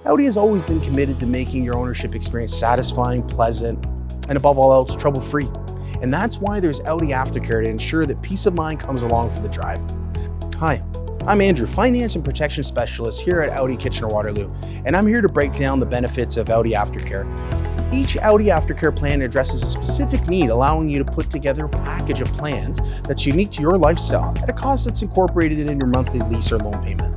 Audi has always been committed to making your ownership experience satisfying, pleasant, and above all else, trouble-free. And that's why there's Audi After Care to ensure that peace of mind comes along for the drive. Hi, I'm Andrew, Finance and Protection Specialist here at Audi Kitchener-Waterloo, and I'm here to break down the benefits of Audi After Care. Each Audi After Care plan addresses a specific need, allowing you to put together a package of plans that's unique to your lifestyle at a cost that's incorporated in your monthly lease or loan payment.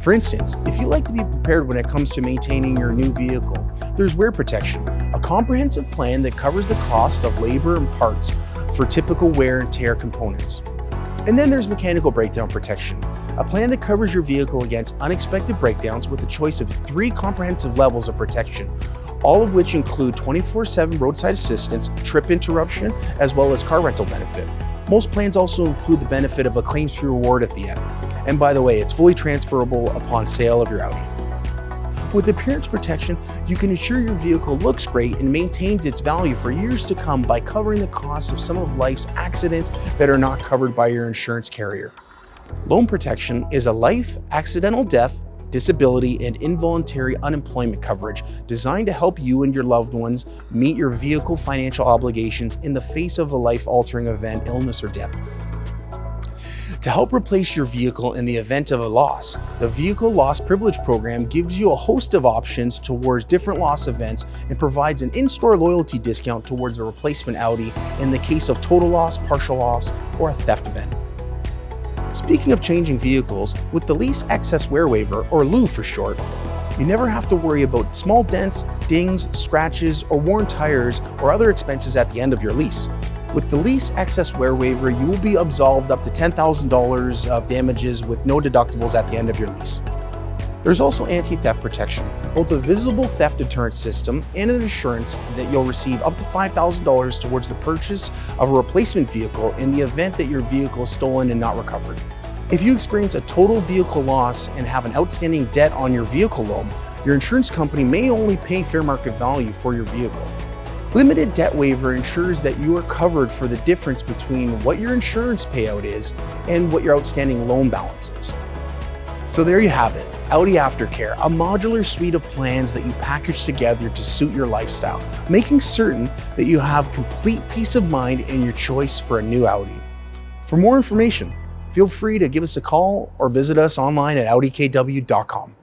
For instance, if you like to be prepared when it comes to maintaining your new vehicle, there's Wear Protection, a comprehensive plan that covers the cost of labor and parts for typical wear and tear components. And then there's Mechanical Breakdown Protection, a plan that covers your vehicle against unexpected breakdowns with a choice of 3 comprehensive levels of protection, all of which include 24/7 roadside assistance, trip interruption, as well as car rental benefit. Most plans also include the benefit of a claims-free reward at the end. And by the way, it's fully transferable upon sale of your Audi. With appearance protection, you can ensure your vehicle looks great and maintains its value for years to come by covering the cost of some of life's accidents that are not covered by your insurance carrier. Loan protection is a life, accidental death, disability, and involuntary unemployment coverage designed to help you and your loved ones meet your vehicle financial obligations in the face of a life-altering event, illness, or death. To help replace your vehicle in the event of a loss, the Vehicle Loss Privilege Program gives you a host of options towards different loss events and provides an in-store loyalty discount towards a replacement Audi in the case of total loss, partial loss, or a theft event. Speaking of changing vehicles, with the Lease Excess Wear Waiver, or LU for short, you never have to worry about small dents, dings, scratches, or worn tires or other expenses at the end of your lease. With the Lease Excess Wear Waiver, you will be absolved up to $10,000 of damages with no deductibles at the end of your lease. There's also anti-theft protection, both a visible theft deterrent system and an assurance that you'll receive up to $5,000 towards the purchase of a replacement vehicle in the event that your vehicle is stolen and not recovered. If you experience a total vehicle loss and have an outstanding debt on your vehicle loan, your insurance company may only pay fair market value for your vehicle. Limited debt waiver ensures that you are covered for the difference between what your insurance payout is and what your outstanding loan balance is. So there you have it, Audi After Care, a modular suite of plans that you package together to suit your lifestyle, making certain that you have complete peace of mind in your choice for a new Audi. For more information, feel free to give us a call or visit us online at audikw.com.